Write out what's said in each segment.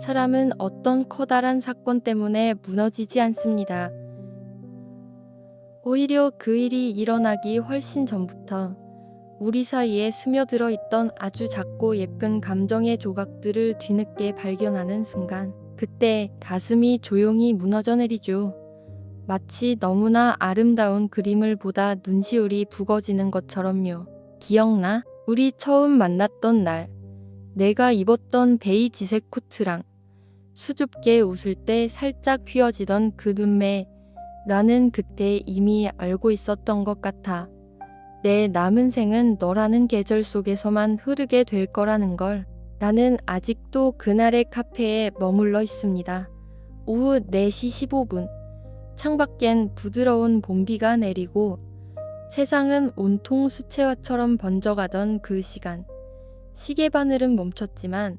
사람은 어떤 커다란 사건 때문에 무너지지 않습니다. 오히려 그 일이 일어나기 훨씬 전부터 우리 사이에 스며들어 있던 아주 작고 예쁜 감정의 조각들을 뒤늦게 발견하는 순간, 그때 가슴이 조용히 무너져 내리죠. 마치 너무나 아름다운 그림을 보다 눈시울이 붉어지는 것처럼요. 기억나? 우리 처음 만났던 날, 내가 입었던 베이지색 코트랑 수줍게 웃을 때 살짝 휘어지던 그 눈매, 나는 그때 이미 알고 있었던 것 같아. 내 남은 생은 너라는 계절 속에서만 흐르게 될 거라는 걸. 나는 아직도 그날의 카페에 머물러 있습니다. 오후 4시 15분. 창밖엔 부드러운 봄비가 내리고 세상은 온통 수채화처럼 번져가던 그 시간. 시계 바늘은 멈췄지만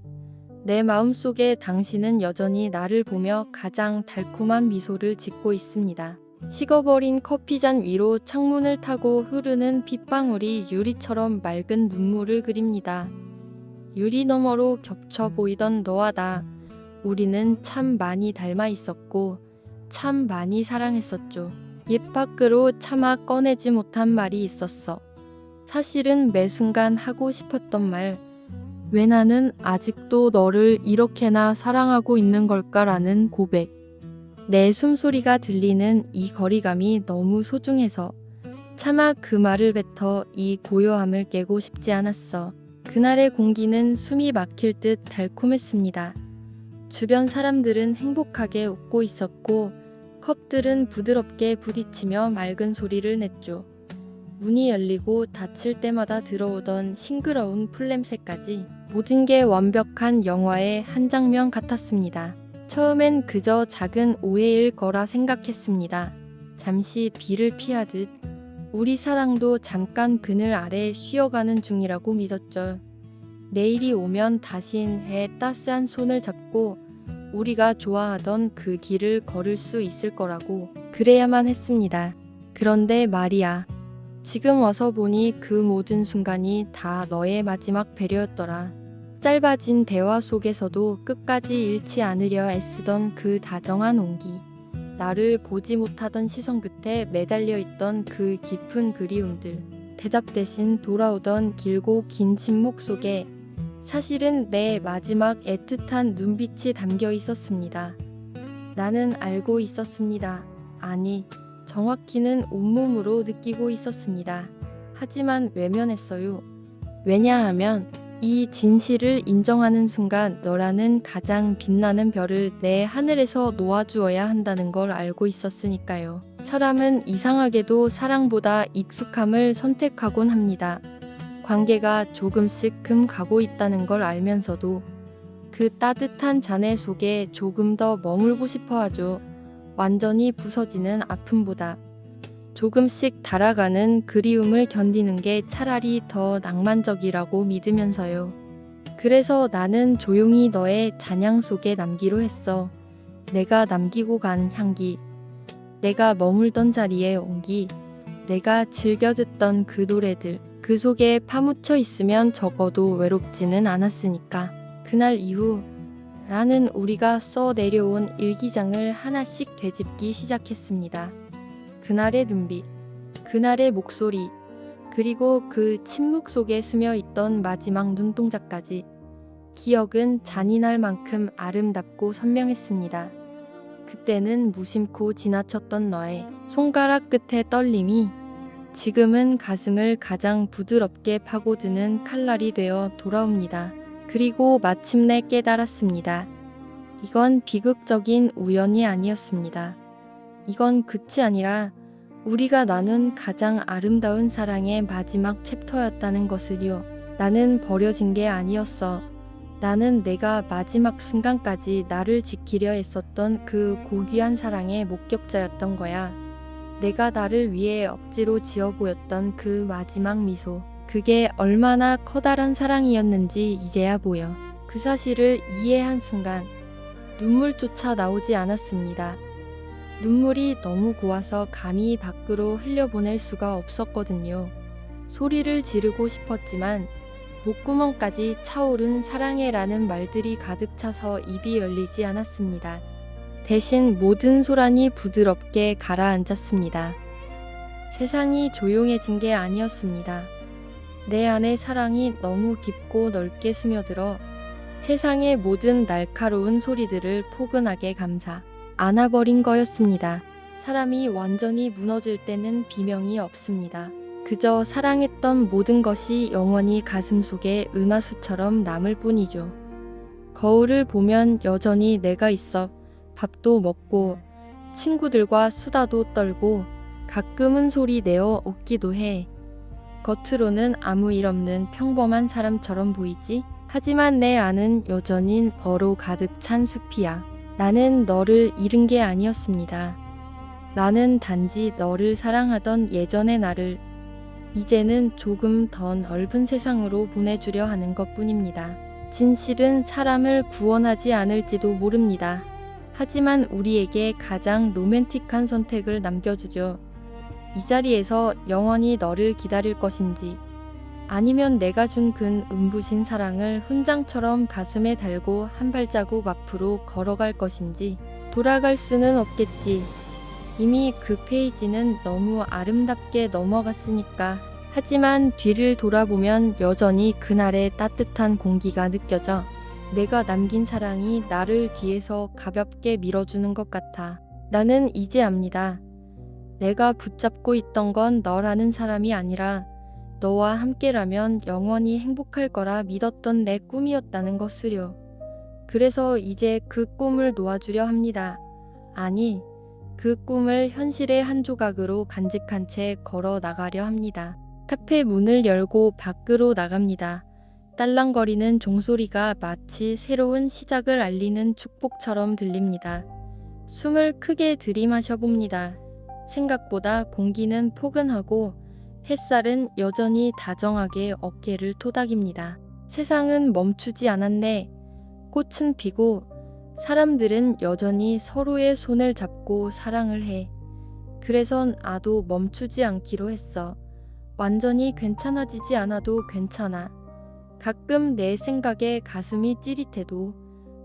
내 마음속에 당신은 여전히 나를 보며 가장 달콤한 미소를 짓고 있습니다. 식어버린 커피잔 위로 창문을 타고 흐르는 빗방울이 유리처럼 맑은 눈물을 그립니다. 유리 너머로 겹쳐 보이던 너와 나, 우리는 참 많이 닮아 있었고 참 많이 사랑했었죠. 입 밖으로 차마 꺼내지 못한 말이 있었어. 사실은 매 순간 하고 싶었던 말, 왜 나는 아직도 너를 이렇게나 사랑하고 있는 걸까라는 고백. 내 숨소리가 들리는 이 거리감이 너무 소중해서 차마 그 말을 뱉어 이 고요함을 깨고 싶지 않았어. 그날의 공기는 숨이 막힐 듯 달콤했습니다. 주변 사람들은 행복하게 웃고 있었고 컵들은 부드럽게 부딪히며 맑은 소리를 냈죠. 문이 열리고 닫힐 때마다 들어오던 싱그러운 풀냄새까지 모든 게 완벽한 영화의 한 장면 같았습니다. 처음엔 그저 작은 오해일 거라 생각했습니다. 잠시 비를 피하듯 우리 사랑도 잠깐 그늘 아래 쉬어가는 중이라고 믿었죠. 내일이 오면 다신 해의 따스한 손을 잡고 우리가 좋아하던 그 길을 걸을 수 있을 거라고 그래야만 했습니다. 그런데 말이야. 지금 와서 보니 그 모든 순간이 다 너의 마지막 배려였더라. 짧아진 대화 속에서도 끝까지 잃지 않으려 애쓰던 그 다정한 온기. 나를 보지 못하던 시선 끝에 매달려 있던 그 깊은 그리움들. 대답 대신 돌아오던 길고 긴 침묵 속에 사실은 내 마지막 애틋한 눈빛이 담겨 있었습니다. 나는 알고 있었습니다. 아니, 정확히는 온몸으로 느끼고 있었습니다. 하지만 외면했어요. 왜냐하면 이 진실을 인정하는 순간 너라는 가장 빛나는 별을 내 하늘에서 놓아주어야 한다는 걸 알고 있었으니까요. 사람은 이상하게도 사랑보다 익숙함을 선택하곤 합니다. 관계가 조금씩 금 가고 있다는 걸 알면서도 그 따뜻한 잔해 속에 조금 더 머물고 싶어 하죠. 완전히 부서지는 아픔보다 조금씩 달아가는 그리움을 견디는 게 차라리 더 낭만적이라고 믿으면서요. 그래서 나는 조용히 너의 잔향 속에 남기로 했어. 내가 남기고 간 향기, 내가 머물던 자리의 온기, 내가 즐겨 듣던 그 노래들, 그 속에 파묻혀 있으면 적어도 외롭지는 않았으니까. 그날 이후 나는 우리가 써 내려온 일기장을 하나씩 되짚기 시작했습니다. 그날의 눈빛, 그날의 목소리, 그리고 그 침묵 속에 스며 있던 마지막 눈동자까지. 기억은 잔인할 만큼 아름답고 선명했습니다. 그때는 무심코 지나쳤던 너의 손가락 끝의 떨림이 지금은 가슴을 가장 부드럽게 파고드는 칼날이 되어 돌아옵니다. 그리고 마침내 깨달았습니다. 이건 비극적인 우연이 아니었습니다. 이건 끝이 아니라 우리가 나눈 가장 아름다운 사랑의 마지막 챕터였다는 것을요. 나는 버려진 게 아니었어. 나는 내가 마지막 순간까지 나를 지키려 애썼던 그 고귀한 사랑의 목격자였던 거야. 내가 나를 위해 억지로 지어 보였던 그 마지막 미소. 그게 얼마나 커다란 사랑이었는지 이제야 보여. 그 사실을 이해한 순간 눈물조차 나오지 않았습니다. 눈물이 너무 고와서 감히 밖으로 흘려보낼 수가 없었거든요. 소리를 지르고 싶었지만 목구멍까지 차오른 사랑해라는 말들이 가득 차서 입이 열리지 않았습니다. 대신 모든 소란이 부드럽게 가라앉았습니다. 세상이 조용해진 게 아니었습니다. 내 안의 사랑이 너무 깊고 넓게 스며들어 세상의 모든 날카로운 소리들을 포근하게 감싸 안아버린 거였습니다. 사람이 완전히 무너질 때는 비명이 없습니다. 그저 사랑했던 모든 것이 영원히 가슴속에 은하수처럼 남을 뿐이죠. 거울을 보면 여전히 내가 있어 밥도 먹고 친구들과 수다도 떨고 가끔은 소리 내어 웃기도 해. 겉으로는 아무 일 없는 평범한 사람처럼 보이지? 하지만 내 안은 여전히 너로 가득 찬 숲이야. 나는 너를 잃은 게 아니었습니다. 나는 단지 너를 사랑하던 예전의 나를 이제는 조금 더 넓은 세상으로 보내주려 하는 것뿐입니다. 진실은 사람을 구원하지 않을지도 모릅니다. 하지만 우리에게 가장 로맨틱한 선택을 남겨주죠. 이 자리에서 영원히 너를 기다릴 것인지 아니면 내가 준 그 눈부신 사랑을 훈장처럼 가슴에 달고 한 발자국 앞으로 걸어갈 것인지. 돌아갈 수는 없겠지. 이미 그 페이지는 너무 아름답게 넘어갔으니까. 하지만 뒤를 돌아보면 여전히 그날의 따뜻한 공기가 느껴져. 내가 남긴 사랑이 나를 뒤에서 가볍게 밀어주는 것 같아. 나는 이제 압니다. 내가 붙잡고 있던 건 너라는 사람이 아니라 너와 함께라면 영원히 행복할 거라 믿었던 내 꿈이었다는 것을요. 그래서 이제 그 꿈을 놓아주려 합니다. 아니, 그 꿈을 현실의 한 조각으로 간직한 채 걸어 나가려 합니다. 카페 문을 열고 밖으로 나갑니다. 딸랑거리는 종소리가 마치 새로운 시작을 알리는 축복처럼 들립니다. 숨을 크게 들이마셔 봅니다. 생각보다 공기는 포근하고 햇살은 여전히 다정하게 어깨를 토닥입니다. 세상은 멈추지 않았네. 꽃은 피고 사람들은 여전히 서로의 손을 잡고 사랑을 해. 그래선 나도 멈추지 않기로 했어. 완전히 괜찮아지지 않아도 괜찮아. 가끔 내 생각에 가슴이 찌릿해도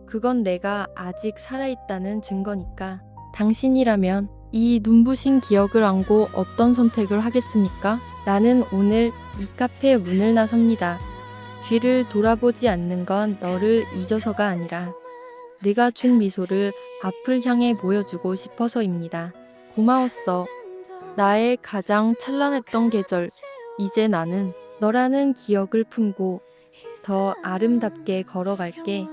그건 내가 아직 살아있다는 증거니까. 당신이라면 이 눈부신 기억을 안고 어떤 선택을 하겠습니까? 나는 오늘 이 카페 문을 나섭니다. 뒤를 돌아보지 않는 건 너를 잊어서가 아니라 네가 준 미소를 앞을 향해 보여주고 싶어서입니다. 고마웠어. 나의 가장 찬란했던 계절. 이제 나는 너라는 기억을 품고 더 아름답게 걸어갈게.